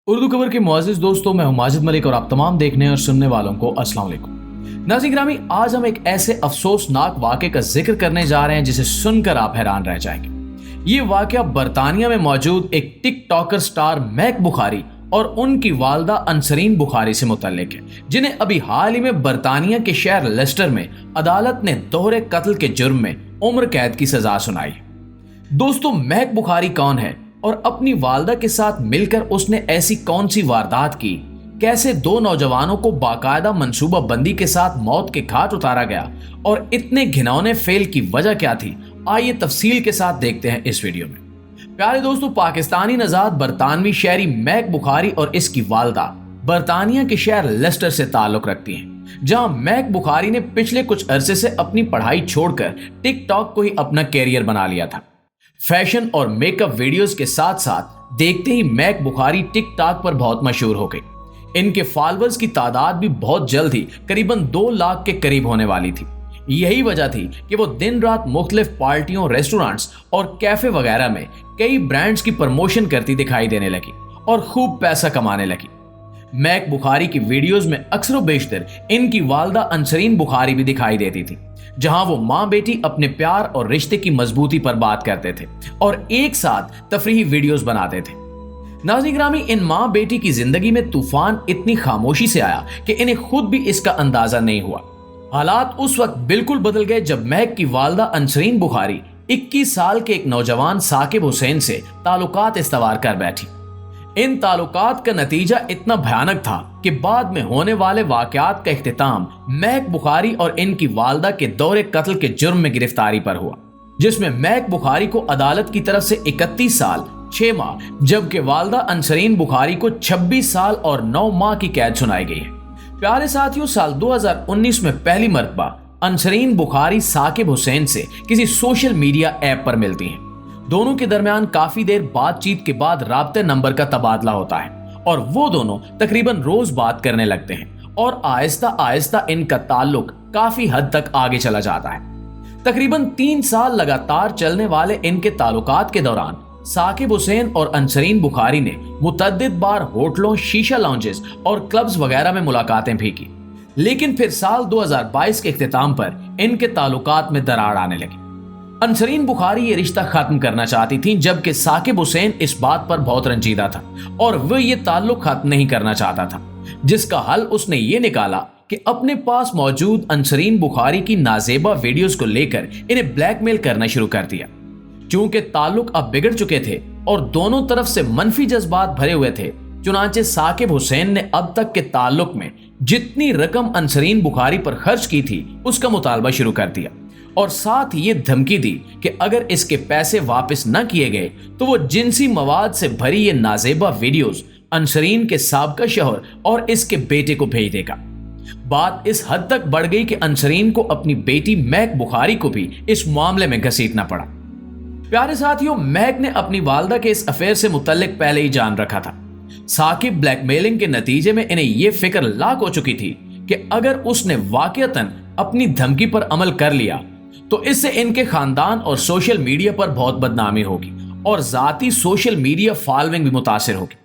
उर्दू खबर के मुअज़्ज़िज़ दोस्तों, मैं हूं माजिद मलिक और आप तमाम देखने और सुनने वालों को अस्सलाम वालेकुम। नाज़रीन ग्रामी, आज हम एक ऐसे अफसोसनाक वाक़े का जिक्र करने जा रहे हैं जिसे सुनकर आप हैरान रह जाएंगे। ये वाक़या बरतानिया में मौजूद एक टिकटॉकर स्टार मैक बुखारी और उनकी वालदा अंसरीन बुखारी से मुतल्लिक है, जिन्हें अभी हाल ही में बरतानिया के शहर लेस्टर में अदालत ने दोहरे कत्ल के जुर्म में उम्र कैद की सजा सुनाई। दोस्तों, मैक बुखारी कौन है और अपनी वालदा के साथ मिलकर उसने ऐसी कौन सी वारदात की? कैसे दो नौजवानों को बाकायदा मंसूबा बंदी के साथ मौत के घाट उतारा गया और इतने घिनौने फेल की वजह क्या थी? आइए तफसील के साथ देखते हैं इस वीडियो में। प्यारे दोस्तों, पाकिस्तानी नजाद बरतानवी शहरी मैक बुखारी और इसकी वालदा बरतानिया के शहर लेस्टर से ताल्लुक रखती हैं, जहां मैक बुखारी ने पिछले कुछ अरसे से अपनी पढ़ाई छोड़कर टिकटॉक को ही अपना कैरियर बना लिया था। फैशन और मेकअप वीडियोस के साथ साथ देखते ही मैक बुखारी टिकटॉक पर बहुत मशहूर हो गई। इनके फॉलोअर्स की तादाद भी बहुत जल्द ही करीबन 2 लाख के करीब होने वाली थी। यही वजह थी कि वो दिन रात मुख्तलिफ पार्टियों, रेस्टोरेंट्स और कैफे वगैरह में कई ब्रांड्स की प्रमोशन करती दिखाई देने लगी और खूब पैसा कमाने लगी। मैक बुखारी की वीडियोस में अक्सर बेशतर इनकी वालदा अंसरीन बुखारी भी दिखाई देती थी, जहां वो मां बेटी अपने प्यार और रिश्ते की मजबूती पर बात करते थे और एक साथ तफरीही वीडियोस बनाते थे। नाज़रीन ग्रामी, इन मां बेटी की जिंदगी में तूफान इतनी खामोशी से आया कि इन्हें खुद भी इसका अंदाजा नहीं हुआ। हालात उस वक्त बिल्कुल बदल गए जब मैक की वालदा अंसरीन बुखारी 21 साल के एक नौजवान साकिब हुसैन से ताल्लुकात इस्तवार कर बैठी। इन ताल्लुकात का नतीजा इतना भयानक था कि बाद में होने वाले वाकयात का इख्तिताम मैक बुखारी और इनकी वालदा के दौरे कत्ल के जुर्म में गिरफ्तारी पर हुआ, जिसमें मैक बुखारी को अदालत की तरफ से 31 साल 6 माह जबकि वालदा अंसरीन बुखारी को 26 साल और 9 माह की कैद सुनाई गई है। प्यारे साथियों, साल 2019 में पहली मर्तबा अंसरीन बुखारी साकिब हुसैन से किसी सोशल मीडिया ऐप पर मिलती हैं। दोनों के दरमियान काफी देर बातचीत के बाद राब्ते नंबर का तबादला होता है और वो दोनों तकरीबन रोज बात करने लगते हैं और आहिस्ता आहिस्ता इनका ताल्लुक काफी हद तक आगे चला जाता है। तकरीबन 3 साल लगातार चलने वाले इनके ताल्लुकात के दौरान साकिब हुसैन और अंसरीन बुखारी ने मुतअद्दिद बार होटलों, शीशा लाउंजेस और क्लब्स वगैरह में मुलाकातें भी की, लेकिन फिर साल 2022 के इख्तिताम पर इनके ताल्लुकात में दरार आने लगी। अंसरीन बुखारी ये रिश्ता खत्म करना चाहती थी, जबकि साकिब हुसैन इस बात पर बहुत रंजीदा था और वह ये ताल्लुक खत्म नहीं करना चाहता था, जिसका हल उसने ये निकाला कि अपने पास मौजूद अंसरीन बुखारी की नाजेबा वीडियोस को लेकर इन्हें ब्लैकमेल करना शुरू कर दिया। चूंकि ताल्लुक अब बिगड़ चुके थे और दोनों तरफ से मनफी जज्बात भरे हुए थे, चुनांचे साकिब हुसैन ने अब तक के ताल्लुक में जितनी रकम अंसरीन बुखारी पर खर्च की थी उसका मुतालबा शुरू कर दिया और साथ ये धमकी दी कि अगर इसके पैसे वापस न किए गए तो वो जिनसी मवाद से भरी ये नाजेबा वीडियोस अंसरीन के साबका शौहर और इसके बेटे को भेज देगा। बात इस हद तक बढ़ गई कि अंसरीन को अपनी बेटी मैक बुखारी को भी इस मामले में घसीटना पड़ा। प्यारे साथियों, मैक ने अपनी वालदा के इस अफेयर से मुतल्लिक पहले ही जान रखा था। साकिब ब्लैकमेलिंग के नतीजे में इन्हें यह फिक्र लाक हो चुकी थी कि अगर उसने वाकईतन अपनी धमकी पर अमल कर लिया तो इससे इनके खानदान और सोशल मीडिया पर बहुत बदनामी होगी और जाती सोशल मीडिया फॉलोइंग भी मुतासिर होगी।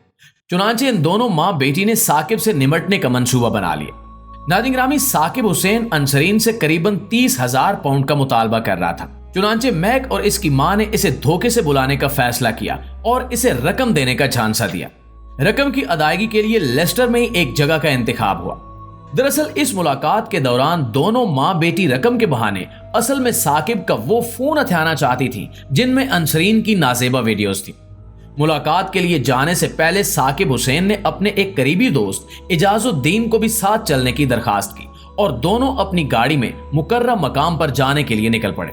चुनांचे इन दोनों मां बेटी ने साकिब से निमटने का मंसूबा बना लिया। नाज़रीन ग्रामी, साकिब हुसैन अंसरीन से करीबन 30,000 पाउंड का मुतालबा कर रहा था। चुनांचे मैक और इसकी मां ने इसे धोखे से बुलाने का फैसला किया और इसे रकम देने का झांसा दिया। रकम की अदायगी के लिए लेस्टर में ही एक जगह का इंतखाब हुआ। दरअसल इस मुलाकात के दौरान दोनों मां बेटी रकम के बहाने असल में साकिब का वो फोन हथियाना चाहती थी जिनमें अंसरीन की नाजेबा वीडियोस थी। मुलाकात के लिए जाने से पहले साकिब हुसैन ने अपने एक करीबी दोस्त इजाजुद्दीन को भी साथ चलने की दरखास्त की और दोनों अपनी गाड़ी में मुकर्रम मकाम पर जाने के लिए निकल पड़े।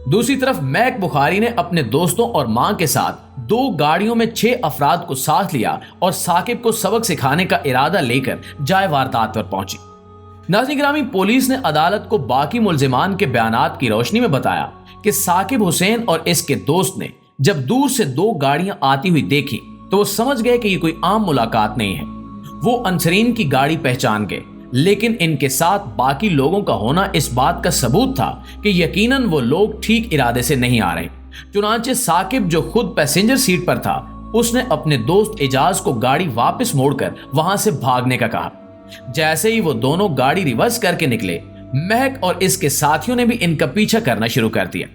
दूसरी तरफ मैक बुखारी ने अपने दोस्तों और मां के साथ 2 गाड़ियों में 6 अफराद को साथ लिया और साकिब को सबक सिखाने का इरादा लेकर जाए वारदात पर पहुंची। नाज़रीन ग्रामी, पुलिस ने अदालत को बाकी मुल्जिमान के बयानात की रोशनी में बताया कि साकिब हुसैन और इसके दोस्त ने जब दूर से 2 गाड़ियां आती हुई देखी तो वो समझ गए कि ये कोई आम मुलाकात नहीं है। वो अंसरीन की गाड़ी पहचान गए, लेकिन इनके साथ बाकी लोगों का होना इस बात का सबूत था कि यकीनन वो लोग ठीक इरादे से नहीं आ रहे। चुनांचे साकिब जो खुद पैसेंजर सीट पर था اس نے اپنے دوست اعجاز کو گاڑی واپس موڑ کر وہاں سے بھاگنے کا کہا۔ جیسے ہی وہ دونوں گاڑی ریورس کر کے نکلے، مہک اور اس کے ساتھیوں نے بھی ان کا پیچھا کرنا شروع کر دیا۔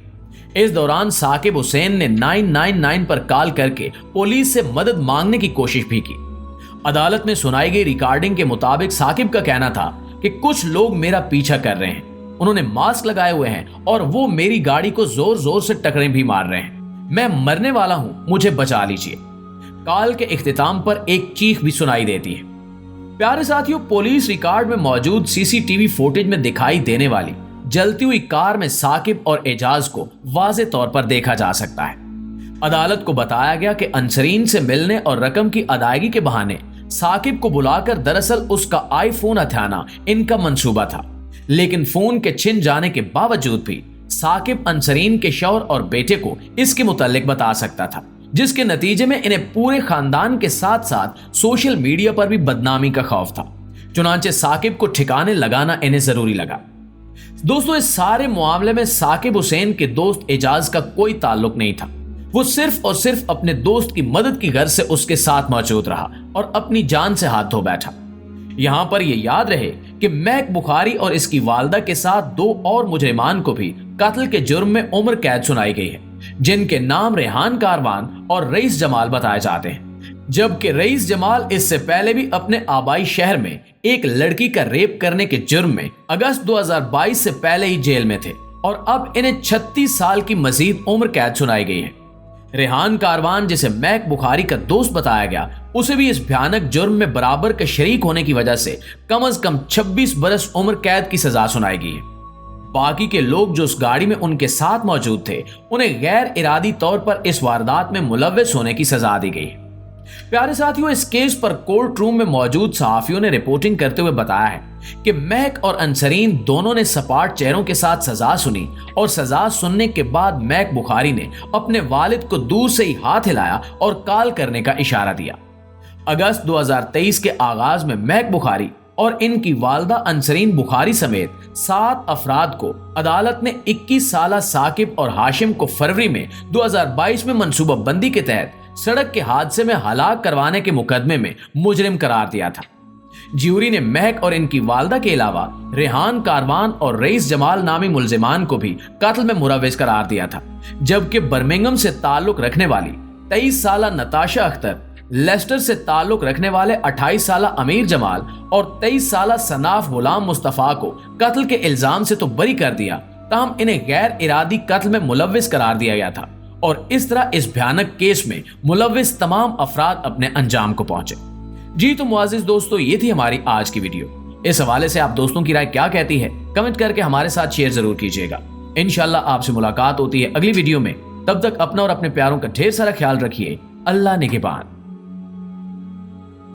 اس دوران ثاقب حسین نے 999 پر کال کر کے پولیس سے مدد مانگنے کی کوشش بھی کی۔ عدالت میں سنائی گئی ریکارڈنگ کے مطابق ثاقب کا کہنا تھا کہ کچھ لوگ میرا پیچھا کر رہے ہیں، انہوں نے ماسک لگائے ہوئے ہیں اور وہ میری گاڑی کو زور زور سے ٹکریں بھی مار رہے ہیں، میں مرنے والا ہوں، مجھے بچا لیجیے۔ کال کے اختتام پر ایک چیخ بھی سنائی دیتی ہے۔ پیارے ساتھیوں، پولیس ریکارڈ میں موجود سی سی ٹی وی فوٹیج میں دکھائی دینے والی جلتی ہوئی کار میں ثاقب اور اعجاز کو واضح طور پر دیکھا جا سکتا ہے۔ عدالت کو بتایا گیا کہ انصرین سے ملنے اور رقم کی ادائیگی کے بہانے ثاقب کو بلا کر دراصل اس کا آئی فون ہتھیانا ان کا منصوبہ تھا، لیکن فون کے چھن جانے کے باوجود بھی ثاقب انصرین کے شوہر اور بیٹے کو اس کے متعلق بتا سکتا تھا، جس کے نتیجے میں انہیں پورے خاندان کے ساتھ ساتھ سوشل میڈیا پر بھی بدنامی کا خوف تھا۔ چنانچہ ثاقب کو ٹھکانے لگانا انہیں ضروری لگا۔ دوستو، اس سارے معاملے میں ثاقب حسین کے دوست اعجاز کا کوئی تعلق نہیں تھا۔ وہ صرف اور صرف اپنے دوست کی مدد کی غرض سے اس کے ساتھ موجود رہا اور اپنی جان سے ہاتھ دھو بیٹھا۔ یہاں پر یہ یاد رہے کہ مہک بخاری اور اس کی والدہ کے ساتھ 2 اور مجرمان کو بھی قتل کے جرم میں عمر قید سنائی گئی ہے، جن کے نام ریحان کاروان اور رئیس جمال بتائے جاتے ہیں، جبکہ رئیس جمال اس سے پہلے بھی اپنے آبائی شہر میں ایک لڑکی کا ریپ کرنے کے جرم میں اگست 2022 سے پہلے ہی جیل میں تھے اور اب انہیں 36 سال کی مزید عمر قید سنائی گئی ہے۔ ریحان کاروان، جسے مہک بخاری کا دوست بتایا گیا، اسے بھی اس بھیانک جرم میں برابر کا شریک ہونے کی وجہ سے کم از کم 26 برس عمر قید کی سزا سنائی گئی ہے۔ باقی کے لوگ جو اس گاڑی میں ان کے ساتھ موجود تھے، انہیں غیر ارادی طور پر اس واردات میں ملوث ہونے کی سزا دی گئی ہے۔ پیارے ساتھیوں، اس کیس پر کورٹ روم میں موجود صحافیوں نے رپورٹنگ کرتے ہوئے بتایا ہے کہ مہک اور انصرین دونوں نے سپاٹ چہروں کے ساتھ سزا سنی اور سزا سننے کے بعد مہک بخاری نے اپنے والد کو دور سے ہی ہاتھ ہلایا اور کال کرنے کا اشارہ دیا۔ اگست 2023 کے آغاز میں مہک بخاری اور ان کی والدہ انصرین بخاری سمیت 7 افراد کو عدالت نے 21 سالہ ثاقب اور ہاشم کو فروری میں 2022 میں منصوبہ بندی کے تحت سڑک کے حادثے میں ہلاک کروانے کے مقدمے میں مجرم قرار دیا تھا۔ جیوری نے مہک اور ان کی والدہ کے علاوہ ریحان کاروان اور رئیس جمال نامی ملزمان کو بھی قتل میں ملوث قرار دیا تھا، جبکہ برمنگھم سے تعلق رکھنے والی 23 سالہ نتاشا اختر، لیسٹر سے تعلق رکھنے والے 28 سالہ امیر جمال اور 23 سالہ صناف غلام مصطفیٰ کو قتل کے الزام سے تو بری کر دیا، تاہم انہیں غیر ارادی قتل میں ملوث قرار دیا گیا تھا اور اس طرح اس بھیانک کیس میں ملوث تمام افراد اپنے انجام کو پہنچے۔ جی تو معزز دوستو، یہ تھی ہماری آج کی ویڈیو۔ اس حوالے سے آپ دوستوں کی رائے کیا کہتی ہے؟ کمنٹ کر کے ہمارے ساتھ شیئر ضرور کیجیے گا۔ انشاءاللہ آپ سے ملاقات ہوتی ہے اگلی ویڈیو میں، تب تک اپنا اور اپنے پیاروں کا ڈھیر سارا خیال رکھیے۔ اللہ نگہبان۔